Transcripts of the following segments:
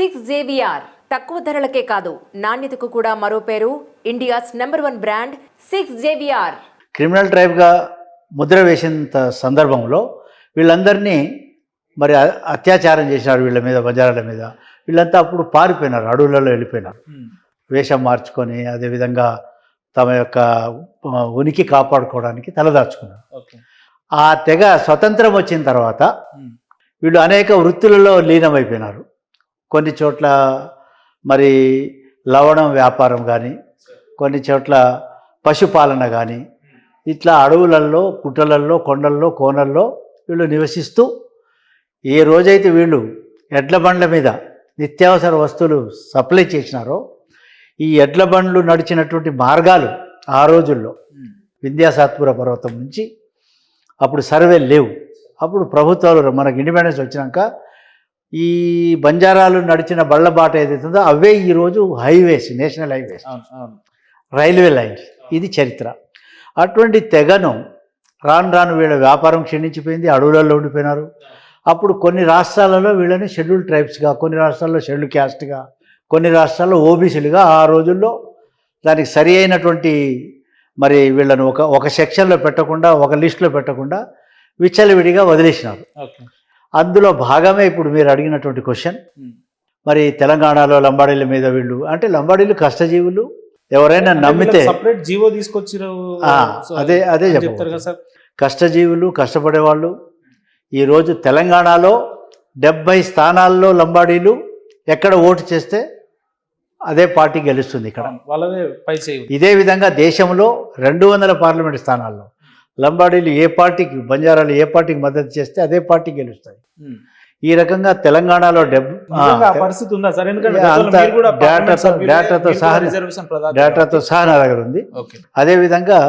Six JVR తక్కువ ధరలకే కాదు నాణ్యతకు కూడా మరో పేరు India's #1 brand six JVR. Criminal ట్రైబ్గా ముద్ర వేసినంత సందర్భంలో వీళ్ళందరినీ మరి అత్యాచారం చేసినారు వీళ్ళ మీద, బజారాల మీద. వీళ్ళంతా అప్పుడు పారిపోయినారు, అడవులలో వెళ్ళిపోయినారు వేషం మార్చుకొని. అదేవిధంగా తమ యొక్క ఉనికి కాపాడుకోవడానికి తలదాచుకున్నారు. ఆ తెగ స్వతంత్రం వచ్చిన తర్వాత వీళ్ళు అనేక వృత్తులలో లీనమైపోయినారు. కొన్ని చోట్ల మరి లవణం వ్యాపారం కానీ, కొన్ని చోట్ల పశుపాలన కానీ, ఇట్లా అడవులలో, పుట్టలల్లో, కొండల్లో, కోనల్లో వీళ్ళు నివసిస్తూ ఏ రోజైతే వీళ్ళు ఎడ్ల బండ్ల మీద నిత్యావసర వస్తువులు సప్లై చేసినారో, ఈ ఎడ్ల బండ్లు నడిచినటువంటి మార్గాలు ఆ రోజుల్లో వింధ్యాసాత్పుర పర్వతం నుంచి అప్పుడు సర్వేలు లేవు. అప్పుడు ప్రభుత్వాలు మనకు ఇండిపెండెన్స్ వచ్చినాక ఈ బంజారాలు నడిచిన బళ్ళ బాట ఏదైతుందో అవే ఈరోజు highways, national highways, railway lines. ఇది చరిత్ర. అటువంటి తెగను రాను రాను వీళ్ళ వ్యాపారం క్షీణించిపోయింది, అడవులలో ఉండిపోయినారు. అప్పుడు కొన్ని రాష్ట్రాలలో వీళ్ళని షెడ్యూల్ ట్రైబ్స్గా, కొన్ని రాష్ట్రాల్లో షెడ్యూల్ క్యాస్ట్గా, కొన్ని రాష్ట్రాల్లో ఓబీసీలుగా ఆ రోజుల్లో దానికి సరి అయినటువంటి మరి వీళ్ళను ఒక సెక్షన్లో పెట్టకుండా, ఒక లిస్టులో పెట్టకుండా విచ్చలవిడిగా వదిలేసినారు. అందులో భాగమే ఇప్పుడు మీరు అడిగినటువంటి క్వశ్చన్. మరి తెలంగాణలో లంబాడీల మీద వీళ్ళు, అంటే లంబాడీలు కష్టజీవులు, ఎవరైనా నమ్మితే సపరేట్ జీవో తీసుకొచ్చిరు. అదే చెప్తారు కదా సార్. కష్టజీవులు, కష్టపడేవాళ్ళు. ఈరోజు తెలంగాణలో 70 స్థానాల్లో లంబాడీలు ఎక్కడ ఓటు చేస్తే అదే పార్టీ గెలుస్తుంది ఇక్కడ. ఇదే విధంగా దేశంలో 200 పార్లమెంట్ స్థానాల్లో లంబాడీలు ఏ పార్టీకి, బంజారాలు ఏ పార్టీకి మద్దతు చేస్తే అదే పార్టీ గెలుస్తాయి. ఈ రకంగా తెలంగాణలో పరిస్థితి ఉందా సార్? డేటాతో సహా నా దగ్గర ఉంది. అదేవిధంగా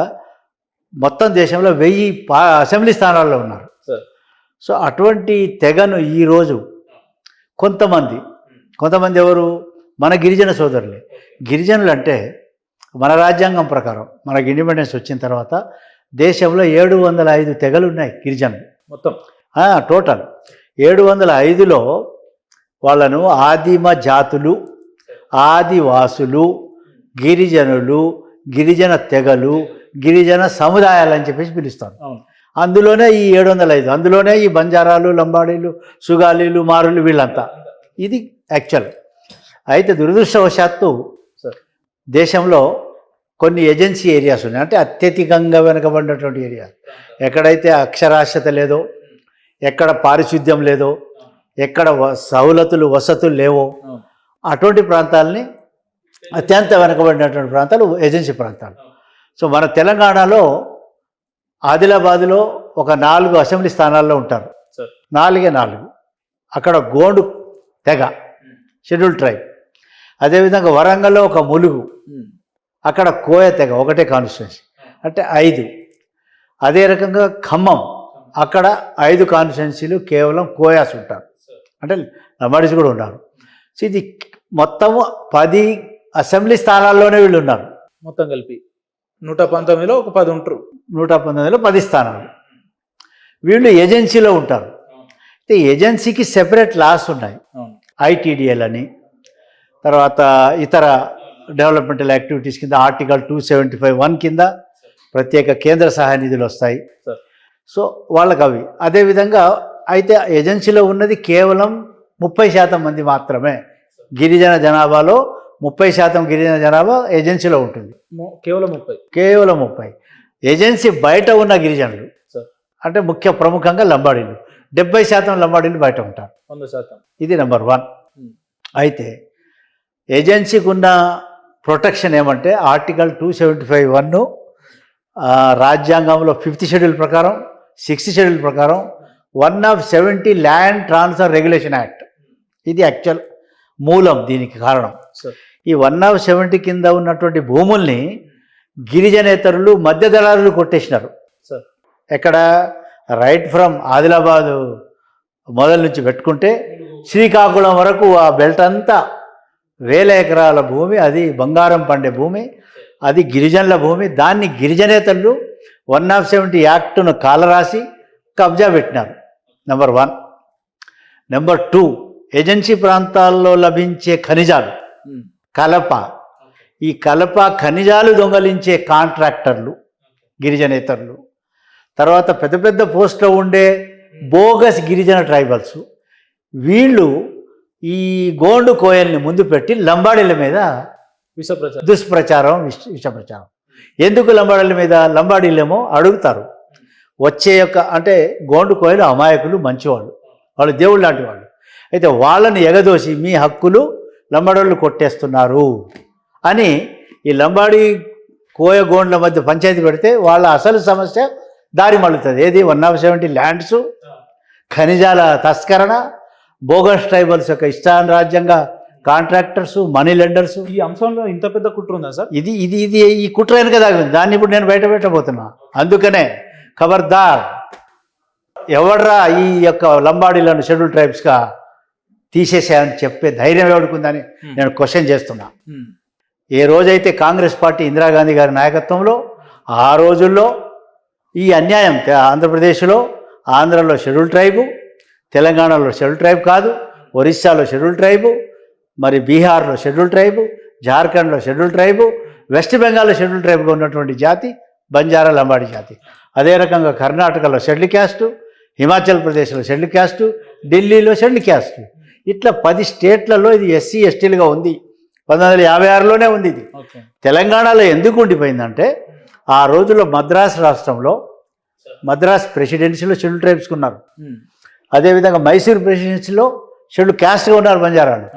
మొత్తం దేశంలో 1000 అసెంబ్లీ స్థానాల్లో ఉన్నారు. సో అటువంటి తెగను ఈరోజు కొంతమంది ఎవరు, మన గిరిజన సోదరులే. గిరిజనులు అంటే మన రాజ్యాంగం ప్రకారం మనకి ఇండిపెండెన్స్ వచ్చిన తర్వాత దేశంలో 705 తెగలు ఉన్నాయి గిరిజనులు మొత్తం. టోటల్ 705లో వాళ్ళను ఆదిమ జాతులు, ఆదివాసులు, గిరిజనులు, గిరిజన తెగలు, గిరిజన సముదాయాలు అని చెప్పేసి పిలుస్తారు. అందులోనే ఈ 705, అందులోనే ఈ బంజారాలు, లంబాడీలు, సుగాలీలు, మారులు వీళ్ళంతా. ఇది యాక్చువల్. అయితే దురదృష్టవశాత్తు దేశంలో కొన్ని ఏజెన్సీ ఏరియాస్ ఉన్నాయి, అంటే అత్యధికంగా వెనుకబడినటువంటి ఏరియా. ఎక్కడైతే అక్షరాస్యత లేదో, ఎక్కడ పారిశుద్ధ్యం లేదో, ఎక్కడ సౌలతులు, వసతులు లేవో, అటువంటి ప్రాంతాలని, అత్యంత వెనుకబడినటువంటి ప్రాంతాలు ఏజెన్సీ ప్రాంతాలు. సో మన తెలంగాణలో ఆదిలాబాదులో ఒక 4 అసెంబ్లీ స్థానాల్లో ఉంటారు. 4 అక్కడ గోండు తెగ, షెడ్యూల్ ట్రైబ్. అదేవిధంగా వరంగల్లో ఒక ములుగు, అక్కడ కోయ తెగ, ఒకటే కాన్స్టిట్యున్సీ, అంటే 5. అదే రకంగా ఖమ్మం, అక్కడ 5 కాన్స్టిట్యున్సీలు కేవలం కోయాస్ ఉంటారు, అంటే లంబాడీస్ కూడా ఉన్నారు. సో ఇది మొత్తము 10 అసెంబ్లీ స్థానాల్లోనే వీళ్ళు ఉన్నారు. మొత్తం కలిపి 119లో ఒక 10 ఉంటారు. 119లో 10 స్థానాలు వీళ్ళు ఏజెన్సీలో ఉంటారు. అయితే ఏజెన్సీకి సెపరేట్ లాస్ ఉన్నాయి, ఐటీడీఎల్ అని, తర్వాత ఇతర డెవలప్మెంటల్ యాక్టివిటీస్ కింద ఆర్టికల్ 275(1) కింద ప్రత్యేక కేంద్ర సహాయ నిధులు వస్తాయి. సో వాళ్ళకి అవి. అదేవిధంగా అయితే ఏజెన్సీలో ఉన్నది కేవలం 30% మంది మాత్రమే. గిరిజన జనాభాలో 30% గిరిజన జనాభా ఏజెన్సీలో ఉంటుంది. కేవలం 30. ఏజెన్సీ బయట ఉన్న గిరిజనులు అంటే ప్రముఖంగా లంబాడీలు, 70% లంబాడీలు బయట ఉంటారు. 100%. ఇది నెంబర్ 1. అయితే ఏజెన్సీకి ఉన్న ప్రొటెక్షన్ ఏమంటే ఆర్టికల్ 275(1) రాజ్యాంగంలో 5th షెడ్యూల్ ప్రకారం, 6th షెడ్యూల్ ప్రకారం 1/70 ల్యాండ్ ట్రాన్స్ఫర్ రెగ్యులేషన్ యాక్ట్. ఇది యాక్చువల్ మూలం, దీనికి కారణం. ఈ 1/70 కింద ఉన్నటువంటి భూముల్ని గిరిజనేతరులు, మధ్య దళారులు కొట్టేసినారు. ఎక్కడ, రైట్ ఫ్రమ్ ఆదిలాబాదు మొదల నుంచి పెట్టుకుంటే శ్రీకాకుళం వరకు ఆ బెల్ట్ అంతా 1000 ఎకరాల భూమి, అది బంగారం పండే భూమి, అది గిరిజనుల భూమి. దాన్ని గిరిజనేతలు 1/70 యాక్టును కాలరాసి కబ్జా పెట్టినారు. నెంబర్ 1. నెంబర్ 2, ఏజెన్సీ ప్రాంతాల్లో లభించే ఖనిజాలు, కలప, ఈ కలప ఖనిజాలు దొంగలించే కాంట్రాక్టర్లు గిరిజనేతరులు, తర్వాత పెద్ద పెద్ద పోస్టులో ఉండే బోగస్ గిరిజన ట్రైబల్స్, వీళ్ళు ఈ గోండు కోయల్ని ముందు పెట్టి లంబాడీల మీద దుష్ప్రచారం, విషప్రచారం. ఎందుకు లంబాడీల మీద? లంబాడీలేమో అడుగుతారు వచ్చే అంటే గోండు కోయలు అమాయకులు, మంచివాళ్ళు, వాళ్ళు దేవుళ్ళు లాంటి వాళ్ళు. అయితే వాళ్ళని ఎగదోసి మీ హక్కులు లంబాడోళ్ళు కొట్టేస్తున్నారు అని ఈ లంబాడీ కోయ గోండ్ల మధ్య పంచాయతీ పెడితే వాళ్ళ అసలు సమస్య దారి మళ్ళుతుంది. ఏది 170 ల్యాండ్స్, ఖనిజాల తస్కరణ, బోగస్ ట్రైబల్స్ యొక్క ఇష్టారాజ్యంగా కాంట్రాక్టర్స్, మనీ లెండర్స్. ఈ అంశంలో ఇంత పెద్ద కుట్ర ఉందా సార్? ఇది ఇది ఇది ఈ కుట్ర వెనుక దాగింది. దాన్ని ఇప్పుడు నేను బయట పెట్టబోతున్నా. అందుకనే ఖబర్దార్, ఎవడ్రా ఈ యొక్క లంబాడీలను షెడ్యూల్ ట్రైబ్స్గా తీసేసాయని చెప్పే ధైర్యం ఎవడుకుందని నేను క్వశ్చన్ చేస్తున్నా. ఏ రోజైతే కాంగ్రెస్ పార్టీ ఇందిరాగాంధీ గారి నాయకత్వంలో ఆ రోజుల్లో ఈ అన్యాయం ఆంధ్రప్రదేశ్లో, ఆంధ్రలో షెడ్యూల్ ట్రైబు, తెలంగాణలో షెడ్యూల్ ట్రైబ్ కాదు, ఒరిస్సాలో షెడ్యూల్ ట్రైబు, మరి బీహార్లో షెడ్యూల్ ట్రైబు, జార్ఖండ్లో షెడ్యూల్ ట్రైబు, వెస్ట్ బెంగాల్లో షెడ్యూల్ ట్రైబ్గా ఉన్నటువంటి జాతి బంజారా లంబాడీ జాతి. అదే రకంగా కర్ణాటకలో షెడ్యూల్ క్యాస్టు, హిమాచల్ ప్రదేశ్లో షెడ్యూల్ క్యాస్టు, ఢిల్లీలో షెడ్యూల్ క్యాస్టు. ఇట్లా 10 స్టేట్లలో ఇది ఎస్సీ ఎస్టీలుగా ఉంది. 1956లోనే ఉంది ఇది. తెలంగాణలో ఎందుకు ఉండిపోయిందంటే ఆ రోజుల్లో మద్రాసు రాష్ట్రంలో, మద్రాస్ ప్రెసిడెన్సీలో షెడ్యూల్ ట్రైబ్స్కి ఉన్నారు. అదేవిధంగా మైసూర్ ప్రెసిడెన్సీలో షెడ్యూల్ క్యాస్ట్గా ఉన్నారు బంజారాలు.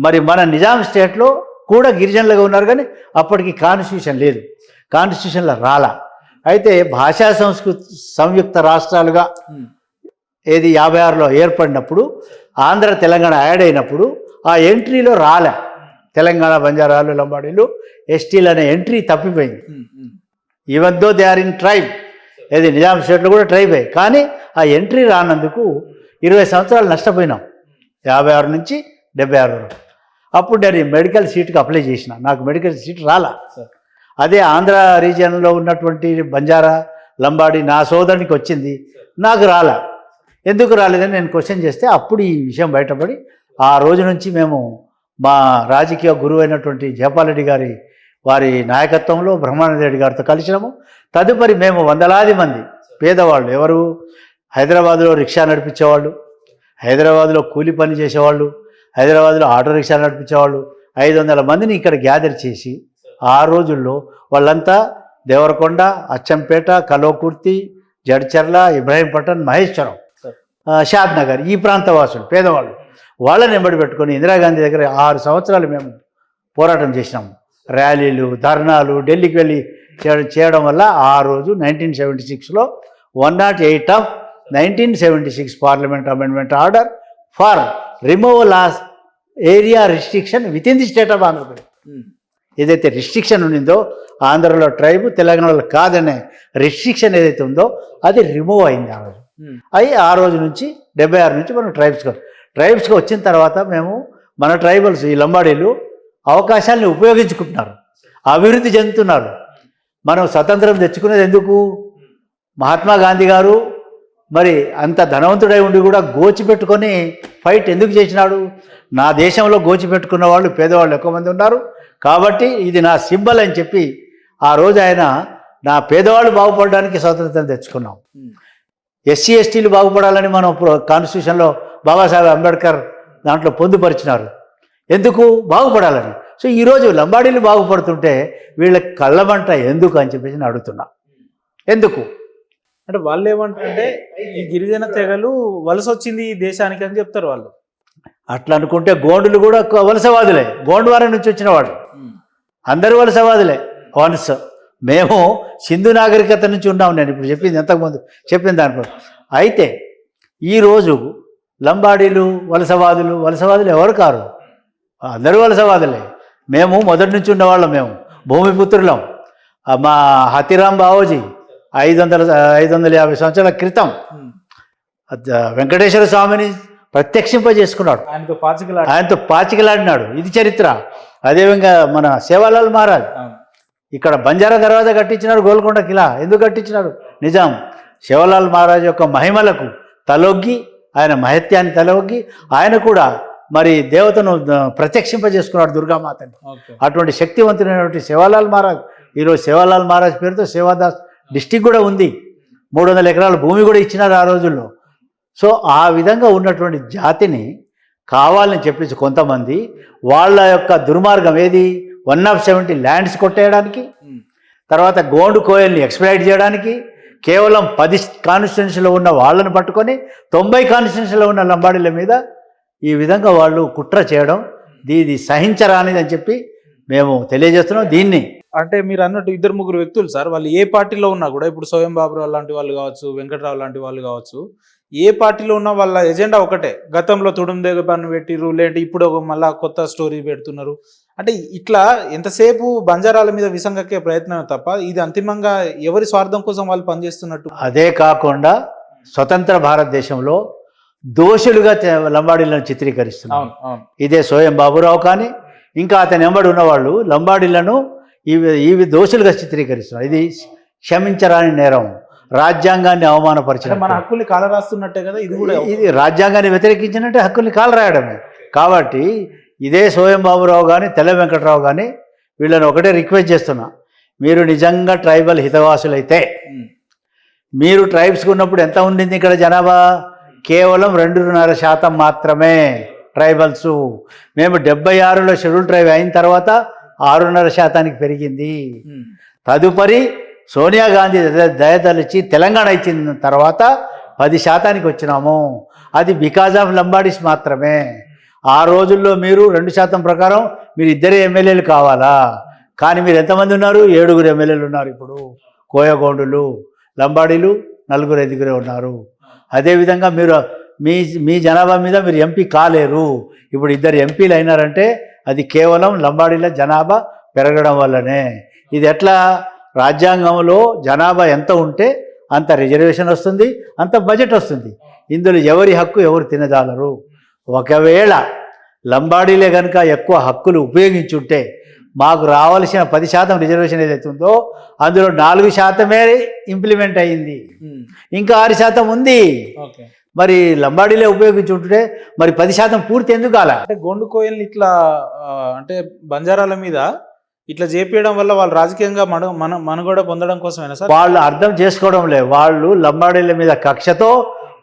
మరి మన నిజాం స్టేట్లో కూడా గిరిజనులుగా ఉన్నారు, కానీ అప్పటికి కాన్స్టిట్యూషన్ లేదు, కాన్స్టిట్యూషన్లో రాలా. అయితే భాషా సంయుక్త రాష్ట్రాలుగా ఏది 56లో ఏర్పడినప్పుడు, ఆంధ్ర తెలంగాణ యాడ్ అయినప్పుడు ఆ ఎంట్రీలో రాలే. తెలంగాణ బంజారాలు, లంబాడీలు, ఎస్టీలు అనే ఎంట్రీ తప్పిపోయింది. Even though they are in tribe, ఏది నిజాం స్టేట్లో కూడా ట్రైబే, కానీ ఆ ఎంట్రీ రానందుకు 20 సంవత్సరాలు నష్టపోయినాం, 56 నుంచి 76 వరకు. అప్పుడు నేను మెడికల్ సీట్కి అప్లై చేసిన, నాకు మెడికల్ సీట్ రాలా. అదే ఆంధ్ర రీజియన్లో ఉన్నటువంటి బంజారా, లంబాడీ నా సోదరునికి వచ్చింది, నాకు రాలా. ఎందుకు రాలేదని నేను క్వశ్చన్ చేస్తే అప్పుడు ఈ విషయం బయటపడి ఆ రోజు నుంచి మేము మా రాజకీయ గురువు అయినటువంటి జయపాల్ రెడ్డి వారి నాయకత్వంలో బ్రహ్మానంద రెడ్డి గారితో కలిసినాము. తదుపరి మేము వందలాది మంది పేదవాళ్ళు, ఎవరు హైదరాబాద్లో రిక్షా నడిపించేవాళ్ళు, హైదరాబాద్లో కూలి పని చేసేవాళ్ళు, హైదరాబాద్లో ఆటో రిక్షా నడిపించేవాళ్ళు, 500 మందిని ఇక్కడ గ్యాదర్ చేసి ఆ రోజుల్లో వాళ్ళంతా దేవరకొండ, అచ్చంపేట, కలోకుర్తి, జడ్చర్ల, ఇబ్రాహీంపట్నం, మహేశ్వరం, షాద్ నగర్, ఈ ప్రాంత వాసులు పేదవాళ్ళు, వాళ్ళని ఎంబడి పెట్టుకొని ఇందిరాగాంధీ దగ్గర 6 సంవత్సరాలు మేము పోరాటం చేసినాము. ర్యాలీలు, ధర్నాలు, ఢిల్లీకి వెళ్ళి చేయడం వల్ల ఆ రోజు 1976లో 108 of 1976 parliament amendment order for removal of area restriction with in the state of Andhra Pradesh. ఏదైతే రిస్ట్రిక్షన్ ఉండిందో ఆంధ్రలో ట్రైబు, తెలంగాణలో కాదనే రిస్ట్రిక్షన్ ఏదైతే ఉందో అది రిమూవ్ అయింది ఆ రోజు. ఆ రోజు నుంచి 76 నుంచి మనం ట్రైబ్స్గా వచ్చిన తర్వాత మేము మన ట్రైబల్స్, ఈ లంబాడీలు అవకాశాలను ఉపయోగించుకుంటున్నారు, అభివృద్ధి చెందుతున్నారు. మనం స్వతంత్రం తెచ్చుకునేది ఎందుకు? మహాత్మా గాంధీ గారు మరి అంత ధనవంతుడై ఉండి కూడా గోచిపెట్టుకొని ఫైట్ ఎందుకు చేసినాడు? నా దేశంలో గోచిపెట్టుకున్న వాళ్ళు పేదవాళ్ళు ఎక్కువ మంది ఉన్నారు కాబట్టి ఇది నా సింబల్ అని చెప్పి ఆ రోజు ఆయన నా పేదవాళ్ళు బాగుపడడానికి స్వాతంత్రం తెచ్చుకున్నాం. ఎస్సీ ఎస్టీలు బాగుపడాలని మనం కాన్స్టిట్యూషన్లో బాబాసాహెబ్ అంబేద్కర్ దాంట్లో పొందుపరిచినారు. ఎందుకు? బాగుపడాలని. సో ఈరోజు లంబాడీలు బాగుపడుతుంటే వీళ్ళకి కళ్ళమంట ఎందుకు అని చెప్పేసి నేను అడుగుతున్నా. ఎందుకు అంటే వాళ్ళు ఏమంటారంటే ఈ గిరిజన తెగలు వలస వచ్చింది ఈ దేశానికి అని చెప్తారు వాళ్ళు. అట్లా అనుకుంటే గోండులు కూడా వలసవాదులే, గోండువారం నుంచి వచ్చిన వాళ్ళు అందరూ వలసవాదులే. వన్స్ మేము సింధు నాగరికత నుంచి ఉన్నాం. నేను ఇప్పుడు చెప్పింది ఎంతకుముందు చెప్పిన దాంట్లో. అయితే ఈరోజు లంబాడీలు వలసవాదులు ఎవరు కారు? అందరూ వలసవాదులే. మేము మొదటి నుంచి ఉన్నవాళ్ళం, మేము భూమిపుత్రులం. మా హతిరాం బావోజీ 550 సంవత్సరాల క్రితం వెంకటేశ్వర స్వామిని ప్రత్యక్షింపజేసుకున్నాడు, ఆయనతో పాచికలాడినాడు. ఇది చరిత్ర. అదేవిధంగా మన సేవాలాల్ మహారాజ్ ఇక్కడ బంజారా దర్వాజా కట్టించినాడు, గోల్కొండ కిలా ఎందుకు కట్టించినాడు? నిజాం సేవాలాల్ మహారాజ్ యొక్క మహిమలకు తలొగ్గి, ఆయన మహత్యాన్ని తలొగ్గి ఆయన కూడా మరి దేవతను ప్రత్యక్షింపజేసుకున్నాడు దుర్గామాతని. ఓకే. అటువంటి శక్తివంతుడైనటువంటి సేవాలాల్ మహారాజ్, ఈరోజు సేవాలాల్ మహారాజ్ పేరుతో సేవాదాస్ డిస్టిక్ కూడా ఉంది. 300 ఎకరాల భూమి కూడా ఇచ్చినారు ఆ రోజుల్లో. సో ఆ విధంగా ఉన్నటువంటి జాతిని కావాలని చెప్పేసి కొంతమంది వాళ్ళ యొక్క దుర్మార్గం ఏది 170 ల్యాండ్స్ కొట్టేయడానికి, తర్వాత గోండు కోయల్ని ఎక్స్ప్లాయిట్ చేయడానికి, కేవలం 10 కాన్స్టిట్యున్సీలో ఉన్న వాళ్ళని పట్టుకొని 90 కాన్స్టిట్యున్సీలో ఉన్న లంబాడీల మీద ఈ విధంగా వాళ్ళు కుట్ర చేయడం ఇది సహించరానిది అని చెప్పి మేము తెలియజేస్తున్నాం. దీన్ని అంటే మీరు అన్నట్టు 2-3 వ్యక్తులు సార్, వాళ్ళు ఏ పార్టీలో ఉన్నా కూడా, ఇప్పుడు స్వయం బాబురావు లాంటి వాళ్ళు కావచ్చు, వెంకట్రావు లాంటి వాళ్ళు కావచ్చు, ఏ పార్టీలో ఉన్నా వాళ్ళ ఎజెండా ఒకటే. గతంలో తుడుందేగ పన్ను పెట్టిరు, లేదంటే ఇప్పుడు మళ్ళా కొత్త స్టోరీ పెడుతున్నారు. అంటే ఇట్లా ఎంతసేపు బంజారాల మీద విసంగక్కే ప్రయత్నం తప్ప ఇది అంతిమంగా ఎవరి స్వార్థం కోసం వాళ్ళు పనిచేస్తున్నట్టు. అదే కాకుండా స్వతంత్ర భారతదేశంలో దోషులుగా లంబాడీలను చిత్రీకరిస్తున్నారు. అవును, అవును. ఇదే స్వయం బాబురావు కానీ ఇంకా అతని వెంబడి ఉన్నవాళ్ళు లంబాడీలను ఇవి దోషులుగా చిత్రీకరిస్తున్నారు. ఇది క్షమించరాని నేరం, రాజ్యాంగాన్ని అవమానపరిచిన, మన హక్కుల్ని కాలరాస్తున్నట్టే కదా ఇది కూడా. ఇది రాజ్యాంగాన్ని వ్యతిరేకించినట్టే హక్కుల్ని కాలరాయడమే. కాబట్టి ఇదే స్వయం బాబురావు కానీ తెల్ల వెంకట్రావు కానీ వీళ్ళని ఒకటే రిక్వెస్ట్ చేస్తున్నా, మీరు నిజంగా ట్రైబల్ హితవాసులైతే, మీరు ట్రైబ్స్కి ఉన్నప్పుడు ఎంత ఉండింది ఇక్కడ జనాభా? కేవలం 2.5% మాత్రమే ట్రైబల్స్. మేము 76లో షెడ్యూల్ ట్రైబ్ అయిన తర్వాత 6.5% పెరిగింది. తదుపరి సోనియా గాంధీ దయతలిచి తెలంగాణ ఇచ్చిన తర్వాత 10% వచ్చినాము. అది బికాజ్ ఆఫ్ లంబాడీస్ మాత్రమే. ఆ రోజుల్లో మీరు 2% ప్రకారం మీరు 2 ఎమ్మెల్యేలు కావాలా, కానీ మీరు ఎంతమంది ఉన్నారు? 7 ఎమ్మెల్యేలు ఉన్నారు. ఇప్పుడు కోయగోండులు లంబాడీలు 4-5 ఉన్నారు. అదేవిధంగా మీరు మీ జనాభా మీద మీరు ఎంపీ కాలేరు. ఇప్పుడు 2 ఎంపీలు అయినారంటే అది కేవలం లంబాడీల జనాభా పెరగడం వల్లనే. ఇది ఎట్లా? రాజ్యాంగంలో జనాభా ఎంత ఉంటే అంత రిజర్వేషన్ వస్తుంది, అంత బడ్జెట్ వస్తుంది. ఇందులో ఎవరి హక్కు ఎవరు తినజాలరు. ఒకవేళ లంబాడీలే కనుక ఎక్కువ హక్కులు ఉపయోగించుంటే మాకు రావాల్సిన 10% రిజర్వేషన్ ఏదైతే ఉందో అందులో 4% ఇంప్లిమెంట్ అయ్యింది, ఇంకా 6% ఉంది. మరి లంబాడీలే ఉపయోగించుంటే మరి 10% పూర్తి ఎందుకు అలా? అంటే గోండు కోయల్ని ఇట్లా అంటే బంజారాల మీద ఇట్లా చేపించడం వల్ల వాళ్ళు రాజకీయంగా మనుగడ పొందడం కోసమేనా సార్? వాళ్ళు అర్థం చేసుకోవడం లేదు. వాళ్ళు లంబాడీల మీద కక్షతో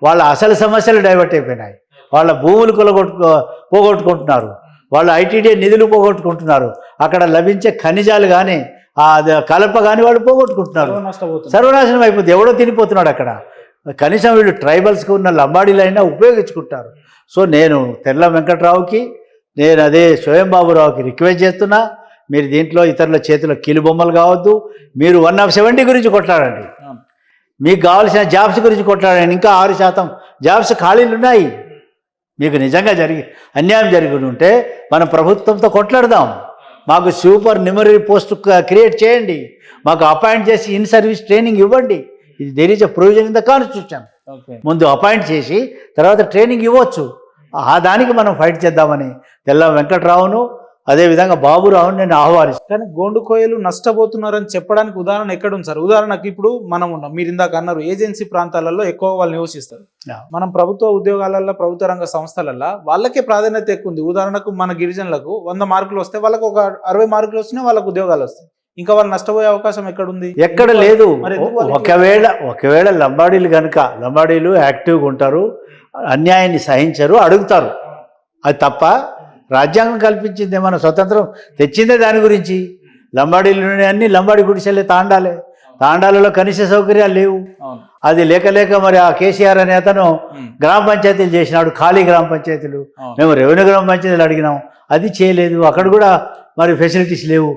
వాళ్ళ అసలు సమస్యలు డైవర్ట్ అయిపోయినాయి. వాళ్ళ భూములు పోగొట్టుకుంటున్నారు, వాళ్ళ ఐటీడీ నిధులు పోగొట్టుకుంటున్నారు, అక్కడ లభించే ఖనిజాలు కానీ కలప కానీ వాళ్ళు పోగొట్టుకుంటున్నారు. సర్వనాశనం అయిపోతుంది. ఎవడో తినిపోతున్నాడు అక్కడ. కనీసం వీళ్ళు ట్రైబల్స్కి ఉన్న లంబాడీలైనా ఉపయోగించుకుంటారు. సో నేను తెల్ల వెంకట్రావుకి, నేను అదే స్వయం బాబురావుకి రిక్వెస్ట్ చేస్తున్నా, మీరు దీంట్లో ఇతరుల చేతిలో కీలుబొమ్మలు కావద్దు. మీరు 170 గురించి కొట్లాడండి, మీకు కావాల్సిన జాబ్స్ గురించి కొట్లాడండి. ఇంకా 6% జాబ్స్ ఖాళీలు ఉన్నాయి. మీకు నిజంగా అన్యాయం జరిగి ఉంటే మన ప్రభుత్వంతో కొట్లాడదాం. మాకు సూపర్ న్యూమరీ పోస్ట్ క్రియేట్ చేయండి, మాకు అపాయింట్ చేసి ఇన్ సర్వీస్ ట్రైనింగ్ ఇవ్వండి. ఇది there is a provision in the constitution. ముందు అపాయింట్ చేసి తర్వాత ట్రైనింగ్ ఇవ్వచ్చు. ఆ దానికి మనం ఫైట్ చేద్దామని తెల్ల వెంకట్రావును అదేవిధంగా బాబురావును నేను ఆహ్వానిస్తాను. కానీ గోండు కోయలు నష్టపోతున్నారని చెప్పడానికి ఉదాహరణ ఎక్కడుంది సార్? ఉదాహరణకి ఇప్పుడు మనం ఉన్నాం, మీరు ఇందాక అన్నారు ఏజెన్సీ ప్రాంతాలలో ఎక్కువ వాళ్ళు నివసిస్తారు. మనం ప్రభుత్వ ఉద్యోగాలలో, ప్రభుత్వ రంగ సంస్థలలో వాళ్ళకే ప్రాధాన్యత ఎక్కువ ఉంది. ఉదాహరణకు మన గిరిజనులకు 100 మార్కులు వస్తే వాళ్ళకు ఒక 60 మార్కులు వచ్చినా వాళ్ళకు ఉద్యోగాలు వస్తాయి. ఇంకా వాళ్ళు నష్టపోయే అవకాశం ఎక్కడుంది? ఎక్కడ లేదు. ఒకవేళ లంబాడీలు కనుక, లంబాడీలు యాక్టివ్గా ఉంటారు, అన్యాయాన్ని సహించరు, అడుగుతారు. అది తప్ప రాజ్యాంగం కల్పించింది మన స్వతంత్రం తెచ్చిందే దాని గురించి. లంబాడీలు అన్ని లంబాడీ గుడిసెలే, తాండాలలో కనీస సౌకర్యాలు లేవు. అది లేక మరి ఆ కేసీఆర్ అనే అతను గ్రామ పంచాయతీలు చేసినాడు, ఖాళీ గ్రామ పంచాయతీలు. మేము రెవెన్యూ గ్రామ పంచాయతీలు అడిగినాం, అది చేయలేదు. అక్కడ కూడా మరి ఫెసిలిటీస్ లేవు.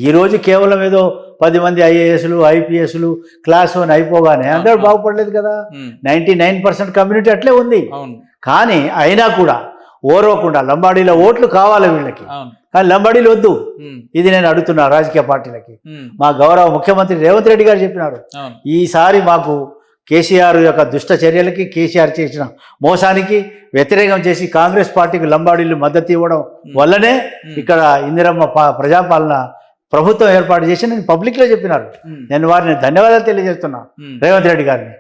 ఈరోజు కేవలం ఏదో 10 మంది ఐఏఎస్లు, ఐపీఎస్లు క్లాస్ 1 అయిపోగానే అందరూ బాగుపడలేదు కదా. 99% కమ్యూనిటీ అట్లే ఉంది. కానీ అయినా కూడా ఓరవకుండా లంబాడీల ఓట్లు కావాలి వీళ్ళకి, కానీ లంబాడీలు వద్దు. ఇది నేను అడుగుతున్నా రాజకీయ పార్టీలకి. మా గౌరవ ముఖ్యమంత్రి రేవంత్ రెడ్డి గారు చెప్పినారు, ఈసారి మాకు కేసీఆర్ యొక్క దుష్ట చర్యలకి, కేసీఆర్ చేసిన మోసానికి వ్యతిరేకం చేసి కాంగ్రెస్ పార్టీకి లంబాడీలు మద్దతు ఇవ్వడం వల్లనే ఇక్కడ ఇందిరమ్మ ప్రజాపాలన ప్రభుత్వం ఏర్పాటు చేసి నేను పబ్లిక్లో చెప్పినారు. నేను వారిని ధన్యవాదాలు తెలియజేస్తున్నా రేవంత్ రెడ్డి గారిని.